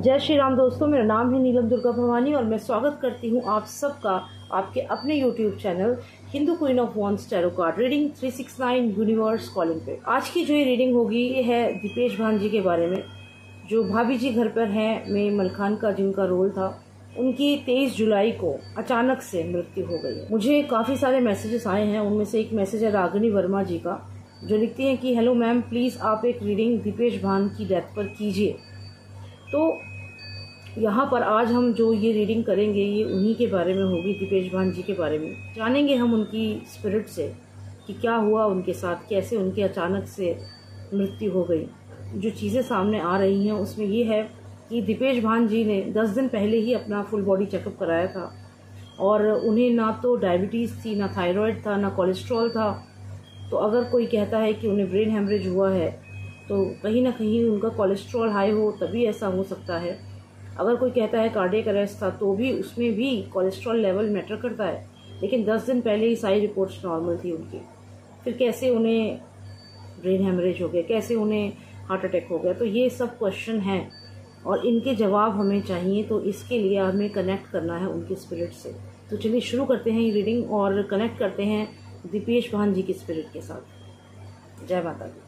जय श्री राम दोस्तों, मेरा नाम है नीलम दुर्गा भवानी और मैं स्वागत करती हूँ आप सबका आपके अपने YouTube channel Hindu queen of wands tarot card reading 369 universe calling पे। आज की जो ये रीडिंग होगी ये है दीपेश भान जी के बारे में, जो भाभी जी घर पर हैं में मलखान का जिनका रोल था। उनकी 23 जुलाई को अचानक से मृत्यु हो गई है। मुझे काफ़ी सारे मैसेजेस आए हैं, उनमें से एक मैसेज है रागिनी वर्मा जी का, जो लिखती हैं कि हेलो मैम, प्लीज़ आप एक रीडिंग दीपेश भान की डेथ पर कीजिए। तो यहाँ पर आज हम जो ये रीडिंग करेंगे ये उन्हीं के बारे में होगी, दीपेश भान जी के बारे में। जानेंगे हम उनकी स्पिरिट से कि क्या हुआ उनके साथ, कैसे उनके अचानक से मृत्यु हो गई। जो चीज़ें सामने आ रही हैं उसमें ये है कि दीपेश भान जी ने 10 दिन पहले ही अपना फुल बॉडी चेकअप कराया था और उन्हें ना तो डायबिटीज़ थी, ना थायराइड था, ना कोलेस्ट्रॉल था। तो अगर कोई कहता है कि उन्हें ब्रेन हेमरेज हुआ है तो कहीं ना कहीं उनका कोलेस्ट्रॉल हाई हो तभी ऐसा हो सकता है। अगर कोई कहता है कार्डियक अरेस्ट था तो भी उसमें भी कोलेस्ट्रॉल लेवल मैटर करता है, लेकिन 10 दिन पहले ही सारी रिपोर्ट्स नॉर्मल थी उनकी। फिर कैसे उन्हें ब्रेन हेमरेज हो गया, कैसे उन्हें हार्ट अटैक हो गया? तो ये सब क्वेश्चन हैं और इनके जवाब हमें चाहिए, तो इसके लिए हमें कनेक्ट करना है उनकी स्पिरिट से। तो चलिए शुरू करते हैं ये रीडिंग और कनेक्ट करते हैं दीपेश भान जी की स्पिरिट के साथ। जय माता दी।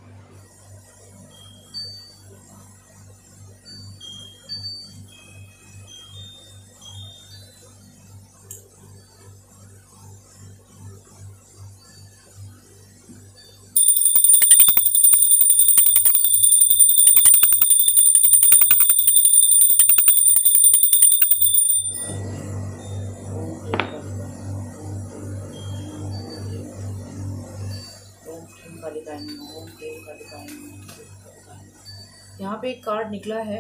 यहाँ पे एक कार्ड निकला है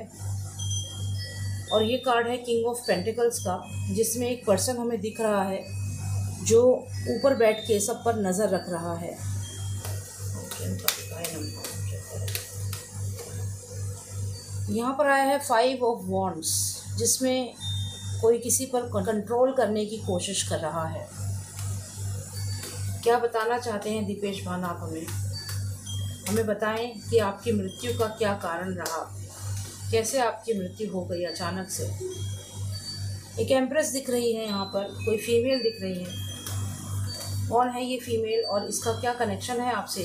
और ये कार्ड है किंग ऑफ पेंटिकल्स का, जिसमें एक पर्सन हमें दिख रहा है जो ऊपर बैठ के सब पर नज़र रख रहा है। यहाँ पर आया है 5 ऑफ वॉन्ड्स, जिसमें कोई किसी पर कंट्रोल करने की कोशिश कर रहा है। क्या बताना चाहते हैं दीपेश भान आप हमें बताएं कि आपकी मृत्यु का क्या कारण रहा, कैसे आपकी मृत्यु हो गई अचानक से। एक एम्प्रेस दिख रही है, यहाँ पर कोई फीमेल दिख रही है। कौन है ये फीमेल और इसका क्या कनेक्शन है आपसे?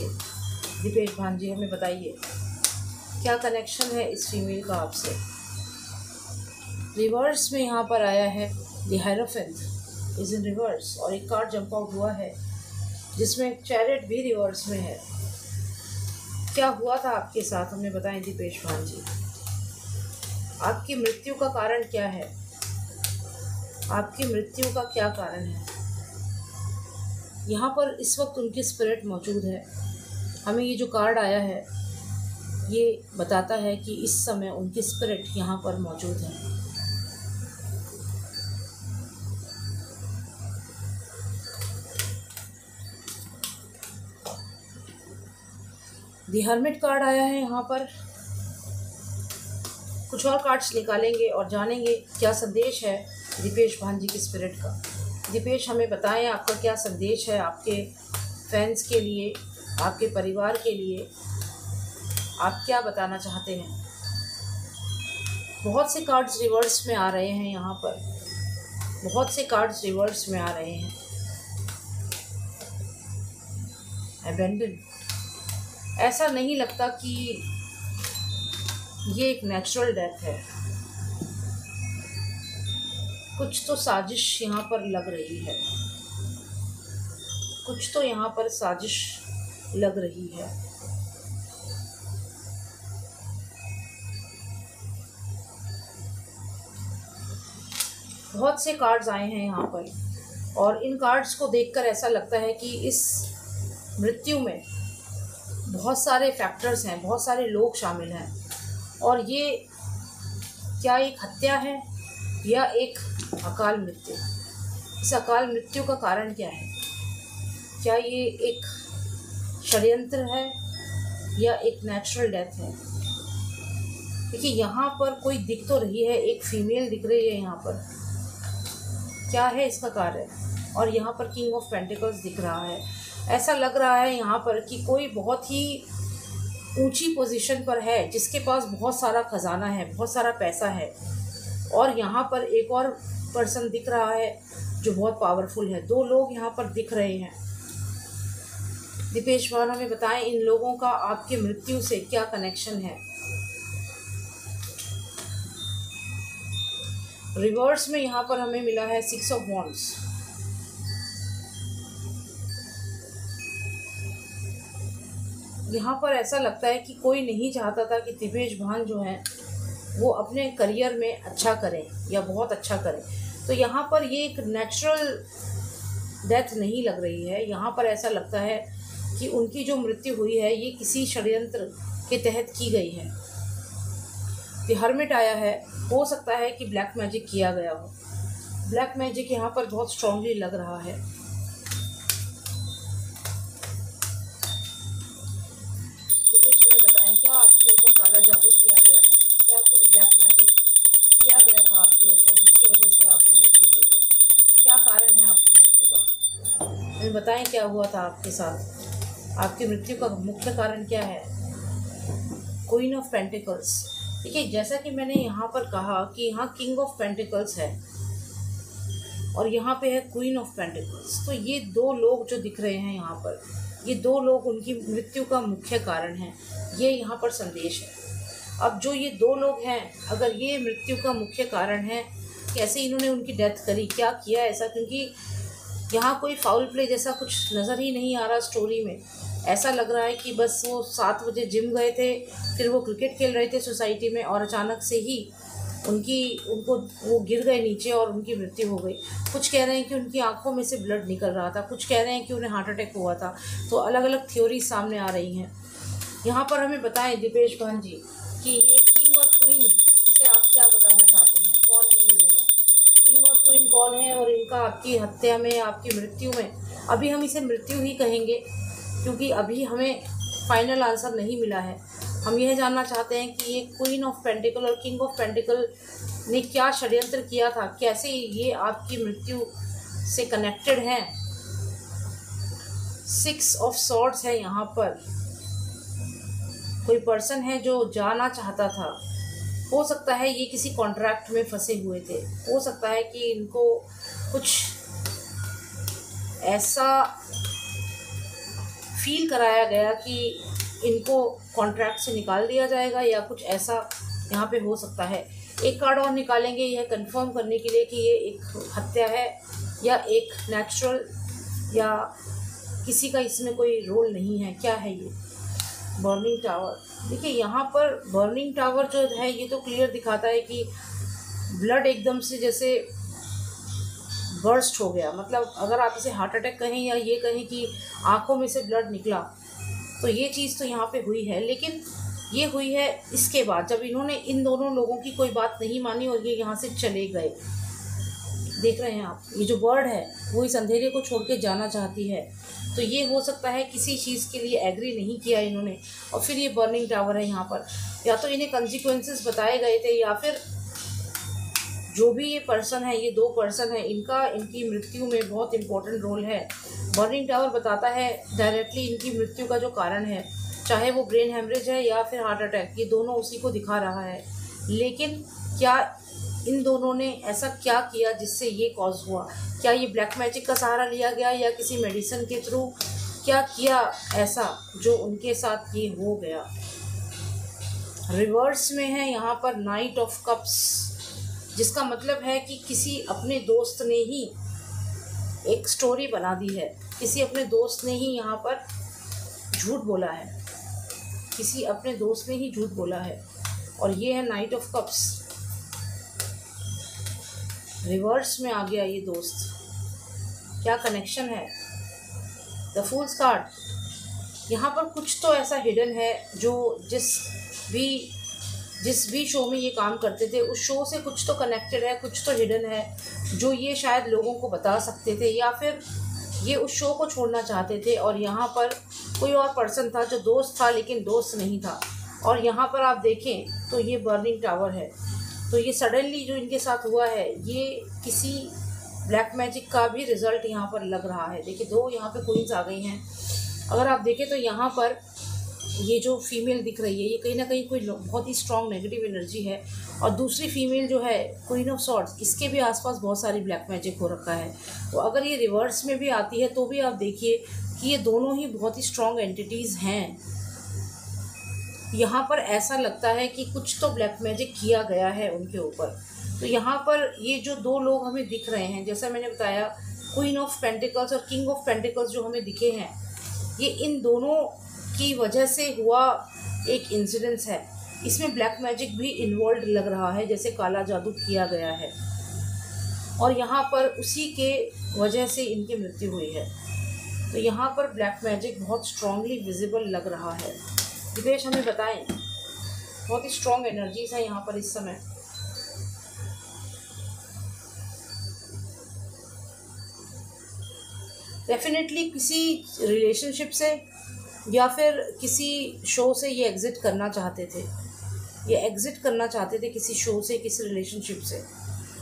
दीपेश भान जी हमें बताइए, क्या कनेक्शन है इस फीमेल का आपसे? रिवर्स में यहाँ पर आया है the hierophant is in reverse और एक कार्ड जंप आउट हुआ है जिसमें चैरियट भी रिवर्स में है। क्या हुआ था आपके साथ, हमें बताएं दीपेश भान जी। आपकी मृत्यु का कारण क्या है? आपकी मृत्यु का क्या कारण है? यहाँ पर इस वक्त उनकी स्पिरिट मौजूद है। हमें ये जो कार्ड आया है ये बताता है कि इस समय उनकी स्पिरिट यहाँ पर मौजूद है। दी हर्मिट कार्ड आया है यहाँ पर। कुछ और कार्ड्स निकालेंगे और जानेंगे क्या संदेश है दीपेश भान जी की स्पिरिट का। दीपेश हमें बताएं आपका क्या संदेश है आपके फैंस के लिए, आपके परिवार के लिए। आप क्या बताना चाहते हैं? बहुत से कार्ड्स रिवर्स में आ रहे हैं, यहाँ पर बहुत से कार्ड्स रिवर्स में आ रहे हैं। अबेंडन, ऐसा नहीं लगता कि ये एक नेचुरल डेथ है, कुछ तो साजिश यहाँ पर लग रही है, कुछ तो यहाँ पर साजिश लग रही है। बहुत से कार्ड्स आए हैं यहाँ पर और इन कार्ड्स को देखकर ऐसा लगता है कि इस मृत्यु में बहुत सारे फैक्टर्स हैं, बहुत सारे लोग शामिल हैं। और ये क्या एक हत्या है या एक अकाल मृत्यु? इस अकाल मृत्यु का कारण क्या है? क्या ये एक षड्यंत्र है या एक नेचुरल डेथ है? देखिए यहाँ पर कोई दिख तो रही है, एक फीमेल दिख रही है यहाँ पर। क्या है इसका कार्य? और यहाँ पर किंग ऑफ पेंटिकल्स दिख रहा है। ऐसा लग रहा है यहाँ पर कि कोई बहुत ही ऊंची पोजीशन पर है, जिसके पास बहुत सारा खजाना है, बहुत सारा पैसा है। और यहाँ पर एक और पर्सन दिख रहा है जो बहुत पावरफुल है। दो लोग यहाँ पर दिख रहे हैं। दीपेश भान हमें बताएं इन लोगों का आपकी मृत्यु से क्या कनेक्शन है। रिवर्स में यहाँ पर हमें मिला है 6 ऑफ वॉन्ड्स। यहाँ पर ऐसा लगता है कि कोई नहीं चाहता था कि दीपेश भान जो है वो अपने करियर में अच्छा करें या बहुत अच्छा करें। तो यहाँ पर ये एक नेचुरल डेथ नहीं लग रही है। यहाँ पर ऐसा लगता है कि उनकी जो मृत्यु हुई है ये किसी षड्यंत्र के तहत की गई है। द हर्मिट आया है, हो सकता है कि ब्लैक मैजिक किया गया हो। ब्लैक मैजिक यहाँ पर बहुत स्ट्रांगली लग रहा है। दीपेश हमें बताएं क्या आपके ऊपर काला जादू किया गया था? क्या कोई ब्लैक मैजिक किया गया था आपके ऊपर जिसकी वजह से आपकी मृत्यु हुई है? क्या कारण है आपकी मृत्यु का? हमें बताएं क्या हुआ था आपके साथ? आपकी मृत्यु का मुख्य कारण क्या है? Queen of pentacles. देखिए, जैसा कि मैंने यहाँ पर कहा कि यहाँ किंग ऑफ पेंटिकल्स है और यहाँ पे है क्वीन ऑफ पेंटिकल्स। तो ये दो लोग जो दिख रहे हैं यहाँ पर, ये दो लोग उनकी मृत्यु का मुख्य कारण हैं। ये यहाँ पर संदेश है। अब जो ये दो लोग हैं, अगर ये मृत्यु का मुख्य कारण है, कैसे इन्होंने उनकी डेथ करी, क्या किया ऐसा? क्योंकि यहाँ कोई फाउल प्ले जैसा कुछ नज़र ही नहीं आ रहा स्टोरी में। ऐसा लग रहा है कि बस वो 7 बजे जिम गए थे, फिर वो क्रिकेट खेल रहे थे सोसाइटी में और अचानक से ही उनको वो गिर गए नीचे और उनकी मृत्यु हो गई। कुछ कह रहे हैं कि उनकी आंखों में से ब्लड निकल रहा था, कुछ कह रहे हैं कि उन्हें हार्ट अटैक हुआ था। तो अलग अलग थ्योरी सामने आ रही हैं। यहाँ पर हमें बताएं दीपेश भान जी कि ये किंग और क्वीन से आप क्या बताना चाहते हैं? कौन है ये दोनों? किंग और क्वीन कौन है और इनका आपकी हत्या में, आपकी मृत्यु में, अभी हम इसे मृत्यु ही कहेंगे क्योंकि अभी हमें फाइनल आंसर नहीं मिला है। हम यह जानना चाहते हैं कि ये क्वीन ऑफ पेंटिकल और किंग ऑफ पेंटिकल ने क्या षड्यंत्र किया था, कैसे ये आपकी मृत्यु से कनेक्टेड हैं। 6 ऑफ सॉर्ड्स है यहाँ पर। कोई पर्सन है जो जाना चाहता था। हो सकता है ये किसी कॉन्ट्रैक्ट में फंसे हुए थे। हो सकता है कि इनको कुछ ऐसा फील कराया गया कि इनको कॉन्ट्रैक्ट से निकाल दिया जाएगा या कुछ ऐसा यहाँ पे हो सकता है। एक कार्ड और निकालेंगे यह कंफर्म करने के लिए कि ये एक हत्या है या एक नेचुरल या किसी का इसमें कोई रोल नहीं है। क्या है ये? Burning tower. देखिए, यहाँ पर बर्निंग टावर जो है ये तो क्लियर दिखाता है कि ब्लड एकदम से जैसे बर्स्ट हो गया। मतलब अगर आप इसे हार्ट अटैक कहें या ये कहें कि आंखों में से ब्लड निकला, तो ये चीज़ तो यहाँ पे हुई है। लेकिन ये हुई है इसके बाद जब इन्होंने इन दोनों लोगों की कोई बात नहीं मानी और ये यहाँ से चले गए। देख रहे हैं आप, ये जो बर्ड है वो इस अंधेरे को छोड़ के जाना चाहती है। तो ये हो सकता है किसी चीज़ के लिए एग्री नहीं किया इन्होंने और फिर ये बर्निंग टावर है यहाँ पर। या तो इन्हें कंसिक्वेंसेस बताए गए थे या फिर जो भी ये पर्सन है, ये दो पर्सन है, इनकी मृत्यु में बहुत इंपॉर्टेंट रोल है। बर्निंग टावर बताता है डायरेक्टली इनकी मृत्यु का जो कारण है, चाहे वो ब्रेन हेमरेज है या फिर हार्ट अटैक, ये दोनों उसी को दिखा रहा है। लेकिन क्या इन दोनों ने ऐसा क्या किया जिससे ये कॉज हुआ? क्या ये ब्लैक मैजिक का सहारा लिया गया या किसी मेडिसिन के थ्रू क्या किया ऐसा जो उनके साथ ये हो गया? रिवर्स में है यहाँ पर नाइट ऑफ कप्स, जिसका मतलब है कि किसी अपने दोस्त ने ही एक स्टोरी बना दी है। किसी अपने दोस्त ने ही यहाँ पर झूठ बोला है। किसी अपने दोस्त ने ही झूठ बोला है और ये है नाइट ऑफ कप्स। रिवर्स में आ गया ये दोस्त। क्या कनेक्शन है? The fools card. यहाँ पर कुछ तो ऐसा हिडन है जो जिस भी शो में ये काम करते थे उस शो से कुछ तो कनेक्टेड है, कुछ तो हिडन है जो ये शायद लोगों को बता सकते थे या फिर ये उस शो को छोड़ना चाहते थे। और यहाँ पर कोई और पर्सन था जो दोस्त था लेकिन दोस्त नहीं था। और यहाँ पर आप देखें तो ये बर्निंग टावर है। तो ये सडनली जो इनके साथ हुआ है ये किसी ब्लैक मैजिक का भी रिजल्ट यहाँ पर लग रहा है। देखिए, दो यहाँ पे क्वींस आ गई हैं। अगर आप देखें तो यहाँ पर ये जो फीमेल दिख रही है ये कहीं ना कहीं कोई बहुत ही स्ट्रॉन्ग नेगेटिव एनर्जी है। और दूसरी फीमेल जो है क्वीन ऑफ सॉर्ड्स, इसके भी आसपास बहुत सारी ब्लैक मैजिक हो रखा है। तो अगर ये रिवर्स में भी आती है तो भी आप देखिए कि ये दोनों ही बहुत ही स्ट्रॉन्ग एंटिटीज़ हैं। यहाँ पर ऐसा लगता है कि कुछ तो ब्लैक मैजिक किया गया है उनके ऊपर। तो यहाँ पर ये जो दो लोग हमें दिख रहे हैं, जैसा मैंने बताया क्वीन ऑफ पेंटिकल्स और किंग ऑफ पेंटिकल्स जो हमें दिखे हैं, ये इन दोनों की वजह से हुआ एक इंसिडेंस है। इसमें ब्लैक मैजिक भी इन्वॉल्व लग रहा है, जैसे काला जादू किया गया है और यहाँ पर उसी के वजह से इनकी मृत्यु हुई है। तो यहाँ पर ब्लैक मैजिक बहुत स्ट्रांगली विजिबल लग रहा है। दिपेश हमें बताएं, बहुत ही स्ट्रॉन्ग एनर्जीज है यहाँ पर इस समय। डेफिनेटली किसी रिलेशनशिप से या फिर किसी शो से ये एग्ज़िट करना चाहते थे, ये एग्ज़िट करना चाहते थे किसी शो से, किसी रिलेशनशिप से।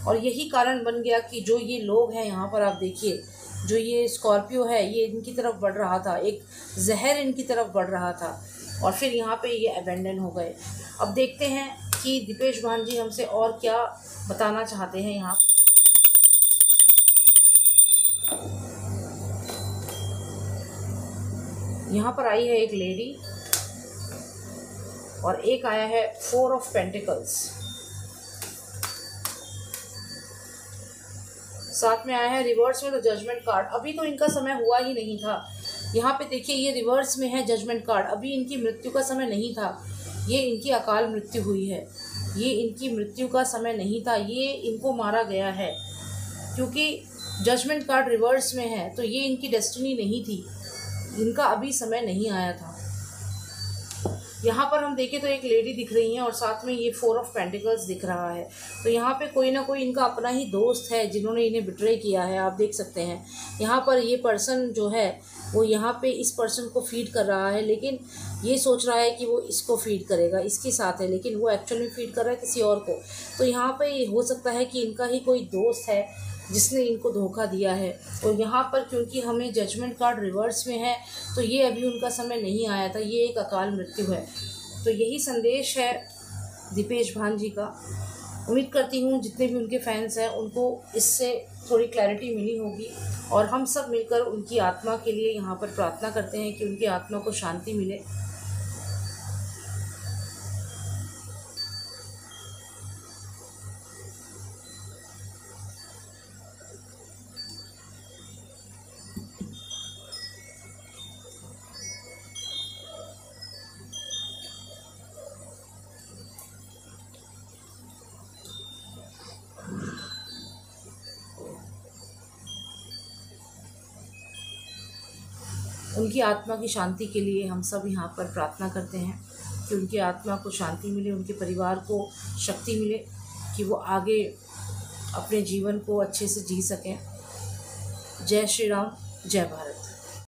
और यही कारण बन गया कि जो ये लोग हैं यहाँ पर आप देखिए, जो ये स्कॉर्पियो है ये इनकी तरफ बढ़ रहा था, एक जहर इनकी तरफ बढ़ रहा था और फिर यहाँ पे ये अबेंडन हो गए। अब देखते हैं कि दिपेश भांजी हमसे और क्या बताना चाहते हैं। यहाँ पर आई है एक लेडी और एक आया है 4 ऑफ पेंटिकल्स, साथ में आया है रिवर्स में द जजमेंट कार्ड। अभी तो इनका समय हुआ ही नहीं था। यहाँ पे देखिए ये रिवर्स में है जजमेंट कार्ड, अभी इनकी मृत्यु का समय नहीं था, ये इनकी अकाल मृत्यु हुई है। ये इनकी मृत्यु का समय नहीं था, ये इनको मारा गया है। क्योंकि जजमेंट कार्ड रिवर्स में है तो ये इनकी डेस्टिनी नहीं थी, इनका अभी समय नहीं आया था। यहाँ पर हम देखें तो एक लेडी दिख रही है और साथ में ये 4 ऑफ पेंटिकल्स दिख रहा है। तो यहाँ पे कोई ना कोई इनका अपना ही दोस्त है जिन्होंने इन्हें बिट्रे किया है। आप देख सकते हैं यहाँ पर ये पर्सन जो है वो यहाँ पे इस पर्सन को फीड कर रहा है, लेकिन ये सोच रहा है कि वो इसको फीड करेगा, इसके साथ है, लेकिन वो एक्चुअली फीड कर रहा है किसी और को। तो यहाँ पे हो सकता है कि इनका ही कोई दोस्त है जिसने इनको धोखा दिया है। और यहाँ पर क्योंकि हमें जजमेंट कार्ड रिवर्स में है तो ये अभी उनका समय नहीं आया था, ये एक अकाल मृत्यु है। तो यही संदेश है दिपेश भांजी का। उम्मीद करती हूँ जितने भी उनके फैंस हैं उनको इससे थोड़ी क्लैरिटी मिली होगी और हम सब मिलकर उनकी आत्मा के लिए यहाँ पर प्रार्थना करते हैं कि उनकी आत्मा को शांति मिले। उनकी आत्मा की शांति के लिए हम सब यहाँ पर प्रार्थना करते हैं कि उनकी आत्मा को शांति मिले, उनके परिवार को शक्ति मिले कि वो आगे अपने जीवन को अच्छे से जी सकें। जय श्री राम, जय भारत।